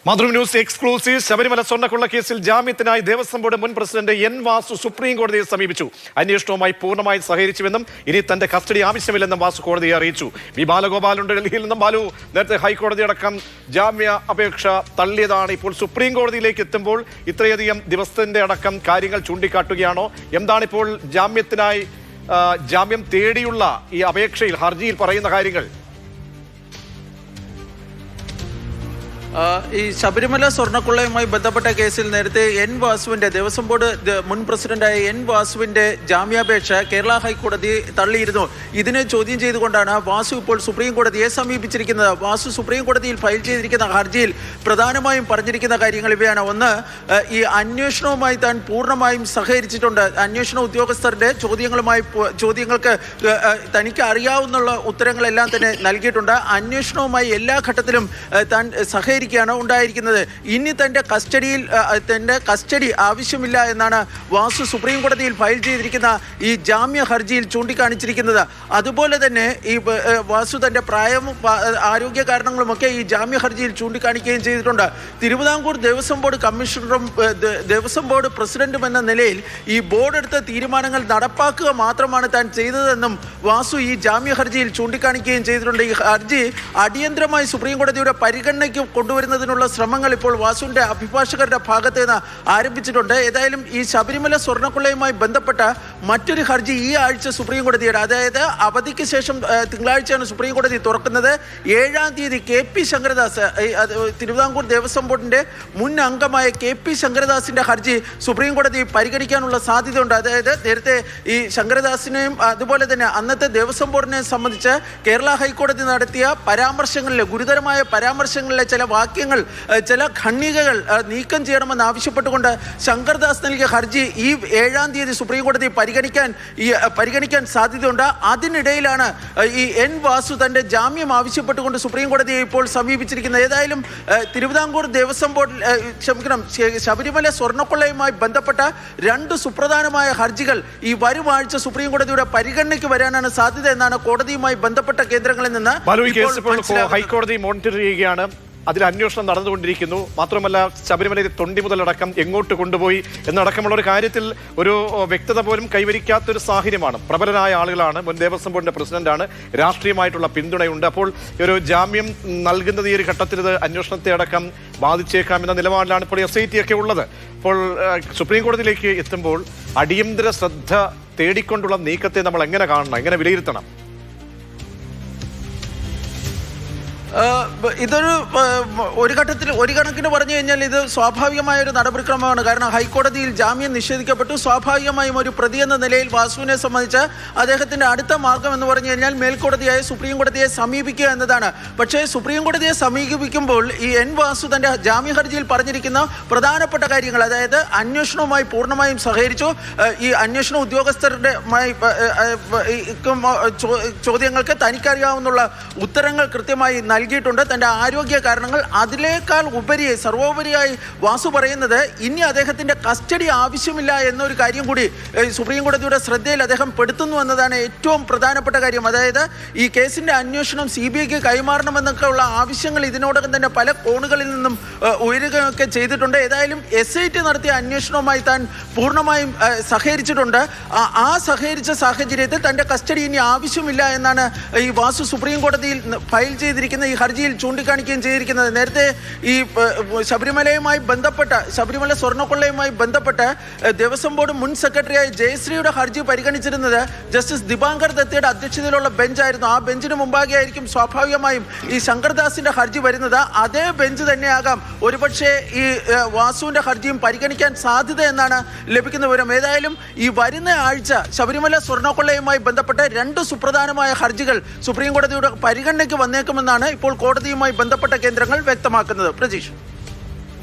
Mathrubhumi news exclusive. Sabarimala സ്വർണ്ണക്കൊള്ള കേസിൽ ജാമ്യത്തിനായി Devaswom board മുൻ പ്രസിഡന്റ് എൻ വാസു സുപ്രീം കോടതിയെ സമീപിച്ചു. അന്വേഷണവുമായി പൂർണ്ണമായി സഹകരിച്ചുവെന്നും ഇനി തന്റെ കസ്റ്റഡി ആവശ്യമില്ലെന്നും വാസു കോടതിയെ അറിയിച്ചു. വി ബാലഗോപാലുണ്ട് ഡൽഹിയിൽ നിന്നും. ബാലു, നേരത്തെ ഹൈക്കോടതി അടക്കം ജാമ്യ അപേക്ഷ തള്ളിയതാണ്. ഇപ്പോൾ സുപ്രീം കോടതിയിലേക്ക് എത്തുമ്പോൾ ഇത്രയധികം ദിവസത്തിന്റെ അടക്കം കാര്യങ്ങൾ ചൂണ്ടിക്കാട്ടുകയാണോ? എന്താണിപ്പോൾ ജാമ്യം തേടിയുള്ള ഈ അപേക്ഷയിൽ, ഹർജിയിൽ പറയുന്ന കാര്യങ്ങൾ? ഈ ശബരിമല സ്വർണ്ണക്കൊള്ളയുമായി ബന്ധപ്പെട്ട കേസിൽ നേരത്തെ എൻ വാസുവിന്റെ, ദേവസ്വം ബോർഡ് മുൻ പ്രസിഡന്റായ എൻ വാസുവിന്റെ ജാമ്യാപേക്ഷ കേരള ഹൈക്കോടതി തള്ളിയിരുന്നു. ഇതിനെ ചോദ്യം ചെയ്തുകൊണ്ടാണ് വാസു ഇപ്പോൾ സുപ്രീം കോടതിയെ സമീപിച്ചിരിക്കുന്നത്. വാസു സുപ്രീം കോടതിയിൽ ഫയൽ ചെയ്തിരിക്കുന്ന ഹർജിയിൽ പ്രധാനമായും പറഞ്ഞിരിക്കുന്ന കാര്യങ്ങൾ ഇവയാണ്. ഒന്ന്, ഈ അന്വേഷണവുമായി താൻ പൂർണ്ണമായും സഹകരിച്ചിട്ടുണ്ട്. അന്വേഷണ ഉദ്യോഗസ്ഥരുടെ ചോദ്യങ്ങൾക്ക് തനിക്ക് അറിയാവുന്ന ഉത്തരങ്ങളെല്ലാം തന്നെ നൽകിയിട്ടുണ്ട്. അന്വേഷണവുമായി എല്ലാ ഘട്ടത്തിലും താൻ ഉണ്ടായിരിക്കുന്നത്. ഇനി തന്റെ കസ്റ്റഡി ആവശ്യമില്ല എന്നാണ് വാസു സുപ്രീം കോടതിയിൽ ഫയൽ ചെയ്തിരിക്കുന്ന ഈ ജാമ്യ ഹർജിയിൽ ചൂണ്ടിക്കാണിച്ചിരിക്കുന്നത്. അതുപോലെ തന്നെ ഈ വാസു തന്റെ പ്രായവും ആരോഗ്യ കാരണങ്ങളുമൊക്കെ ഈ ജാമ്യ ഹർജിയിൽ ചൂണ്ടിക്കാണിക്കുകയും ചെയ്തിട്ടുണ്ട്. തിരുവിതാംകൂർ ദേവസ്വം ബോർഡ് കമ്മീഷണറും ദേവസ്വം ബോർഡ് പ്രസിഡന്റും എന്ന നിലയിൽ ഈ ബോർഡ് എടുത്ത തീരുമാനങ്ങൾ നടപ്പാക്കുക മാത്രമാണ് താൻ ചെയ്തതെന്നും വാസു ഈ ജാമ്യ ഹർജിയിൽ ചൂണ്ടിക്കാണിക്കുകയും ചെയ്തിട്ടുണ്ട്. ഈ ഹർജി അടിയന്തരമായി സുപ്രീം കോടതിയുടെ പരിഗണനയ്ക്ക് കൊണ്ടുവരുന്നതിനുള്ള ശ്രമങ്ങൾ ഇപ്പോൾ വാസുവിന്റെ അഭിഭാഷകരുടെ ഭാഗത്ത് നിന്ന് ആരംഭിച്ചിട്ടുണ്ട്. ഏതായാലും ഈ ശബരിമല സ്വർണ്ണക്കൊള്ളയുമായി ബന്ധപ്പെട്ട മറ്റൊരു ഹർജി ഈ ആഴ്ച സുപ്രീം കോടതിയുടെ, അതായത് അവധിക്ക് ശേഷം തിങ്കളാഴ്ചയാണ് സുപ്രീം കോടതി തുറക്കുന്നത്. 7-ാം തീയതി KP ശങ്കരദാസ്, തിരുവിതാംകൂർ ദേവസ്വം ബോർഡിന്റെ മുൻ അംഗമായ KP ശങ്കരദാസിന്റെ ഹർജി സുപ്രീം കോടതി പരിഗണിക്കാനുള്ള സാധ്യതയുണ്ട്. അതായത് നേരത്തെ ഈ ശങ്കരദാസിനെയും അതുപോലെ തന്നെ അന്നത്തെ ദേവസ്വം ബോർഡിനെയും സംബന്ധിച്ച് കേരള ഹൈക്കോടതി നടത്തിയ പരാമർശങ്ങളിലെ, ഗുരുതരമായ പരാമർശങ്ങളിലെ ചില വാക്യങ്ങൾ, ചില ഖണ്ഡികകൾ നീക്കം ചെയ്യണമെന്ന് ആവശ്യപ്പെട്ടുകൊണ്ട് ശങ്കർദാസ് നൽകിയ ഹർജി ഈ 7-ാം തീയതി സുപ്രീം കോടതി പരിഗണിക്കാൻ സാധ്യതയുണ്ട്. അതിനിടയിലാണ് ഈ എൻ വാസു തന്റെ ജാമ്യം ആവശ്യപ്പെട്ടുകൊണ്ട് സുപ്രീം കോടതിയെ ഇപ്പോൾ സമീപിച്ചിരിക്കുന്നത്. ഏതായാലും തിരുവിതാംകൂർ ദേവസ്വം ബോർഡിൽ ശബരിമല സ്വർണ്ണക്കൊള്ളയുമായി ബന്ധപ്പെട്ട 2 സുപ്രധാനമായ ഹർജികൾ ഈ വരും ആഴ്ച സുപ്രീം കോടതിയുടെ പരിഗണനയ്ക്ക് വരാനാണ് സാധ്യത എന്നാണ് കോടതിയുമായി ബന്ധപ്പെട്ട കേന്ദ്രങ്ങളിൽ നിന്ന് ഹൈക്കോടതി മോണിറ്റർ ചെയ്യുകയാണ്. അതിൽ അന്വേഷണം നടന്നുകൊണ്ടിരിക്കുന്നു. മാത്രമല്ല, ശബരിമല തൊണ്ടി മുതലടക്കം എങ്ങോട്ട് കൊണ്ടുപോയി എന്നടക്കമുള്ള ഒരു കാര്യത്തിൽ ഒരു വ്യക്തത പോലും കൈവരിക്കാത്തൊരു സാഹചര്യമാണ്. പ്രബലരായ ആളുകളാണ്, മുൻ ദേവസ്വം ബോർഡിന്റെ പ്രസിഡന്റാണ്, രാഷ്ട്രീയമായിട്ടുള്ള പിന്തുണയുണ്ട്. അപ്പോൾ ഒരു ജാമ്യം നൽകുന്നത് ഈ ഒരു ഘട്ടത്തിൽ ഇത് അന്വേഷണത്തെ അടക്കം ബാധിച്ചേക്കാം എന്ന നിലപാടിലാണ് ഇപ്പോൾ SIT ഒക്കെ ഉള്ളത്. അപ്പോൾ സുപ്രീം കോടതിയിലേക്ക് എത്തുമ്പോൾ അടിയന്തര ശ്രദ്ധ തേടിക്കൊണ്ടുള്ള നീക്കത്തെ നമ്മൾ എങ്ങനെ കാണണം, എങ്ങനെ വിലയിരുത്തണം? ഇതൊരു ഒരു കണക്കിന് പറഞ്ഞു കഴിഞ്ഞാൽ ഇത് സ്വാഭാവികമായ ഒരു നടപടിക്രമമാണ്. കാരണം ഹൈക്കോടതിയിൽ ജാമ്യം നിഷേധിക്കപ്പെട്ടു. സ്വാഭാവികമായും ഒരു പ്രതി എന്ന നിലയിൽ വാസുവിനെ സംബന്ധിച്ച് അദ്ദേഹത്തിന്റെ അടുത്ത മാർഗം എന്ന് പറഞ്ഞു കഴിഞ്ഞാൽ മേൽക്കോടതിയായ സുപ്രീം കോടതിയെ സമീപിക്കുക എന്നതാണ്. പക്ഷേ സുപ്രീം കോടതിയെ സമീപിക്കുമ്പോൾ ഈ എൻ വാസു തന്റെ ജാമ്യ ഹർജിയിൽ പറഞ്ഞിരിക്കുന്ന പ്രധാനപ്പെട്ട കാര്യങ്ങൾ, അതായത് അന്വേഷണവുമായി പൂർണ്ണമായും സഹകരിച്ചു, ഈ അന്വേഷണ ഉദ്യോഗസ്ഥരുടെ ചോദ്യങ്ങൾക്ക് തനിക്കറിയാവുന്ന ഉത്തരങ്ങൾ കൃത്യമായി നൽകിയിട്ടുണ്ട്. തന്റെ ആരോഗ്യ കാരണങ്ങൾ, അതിനേക്കാൾ സർവോപരിയായി വാസു പറയുന്നത് ഇനി അദ്ദേഹത്തിന്റെ കസ്റ്റഡി ആവശ്യമില്ല എന്നൊരു കാര്യം കൂടി സുപ്രീം കോടതിയുടെ ശ്രദ്ധയിൽ അദ്ദേഹം പെടുത്തുന്നു എന്നതാണ് ഏറ്റവും പ്രധാനപ്പെട്ട കാര്യം. അതായത് ഈ കേസിന്റെ അന്വേഷണം CBIക്ക് കൈമാറണമെന്നൊക്കെ ഉള്ള ആവശ്യങ്ങൾ ഇതിനോടകം തന്നെ പല കോണുകളിൽ നിന്നും ഉയരുകയൊക്കെ ചെയ്തിട്ടുണ്ട്. ഏതായാലും SIT നടത്തിയ അന്വേഷണവുമായി താൻ പൂർണ്ണമായും സഹകരിച്ചിട്ടുണ്ട്. ആ സഹകരിച്ച സാഹചര്യത്തിൽ തന്റെ കസ്റ്റഡി ഇനി ആവശ്യമില്ല എന്നാണ് ഈ വാസു സുപ്രീം കോടതിയിൽ ഫയൽ ചെയ്തിരിക്കുന്ന ഈ ഹർജിയിൽ ചൂണ്ടിക്കാണിക്കുകയും ചെയ്തിരിക്കുന്നത്. നേരത്തെ ഈ ശബരിമല സ്വർണ്ണക്കൊള്ളയുമായി ബന്ധപ്പെട്ട് ദേവസ്വം ബോർഡ് മുൻ സെക്രട്ടറിയായ ജയശ്രീയുടെ ഹർജി പരിഗണിച്ചിരുന്നത് ജസ്റ്റിസ് ദിബാങ്കർ ദത്തയുടെ അധ്യക്ഷതയിലുള്ള ബെഞ്ചായിരുന്നു. ആ ബെഞ്ചിന് മുമ്പാകെ ആയിരിക്കും സ്വാഭാവികമായും ഈ ശങ്കർദാസിന്റെ ഹർജി വരുന്നത്. അതേ ബെഞ്ച് തന്നെയാകാം ഒരുപക്ഷെ ഈ വാസുവിന്റെ ഹർജിയും പരിഗണിക്കാൻ സാധ്യത എന്നാണ് ലഭിക്കുന്ന വിവരം. ഏതായാലും ഈ വരുന്ന ആഴ്ച ശബരിമല സ്വർണ്ണക്കൊള്ളയുമായി ബന്ധപ്പെട്ട 2 സുപ്രധാനമായ ഹർജികൾ സുപ്രീം കോടതിയുടെ പരിഗണനയ്ക്ക് വന്നേക്കുമെന്നാണ് ഇപ്പോൾ കോടതിയുമായി ബന്ധപ്പെട്ട കേന്ദ്രങ്ങൾ വ്യക്തമാക്കുന്നത്. പ്രജീഷ്.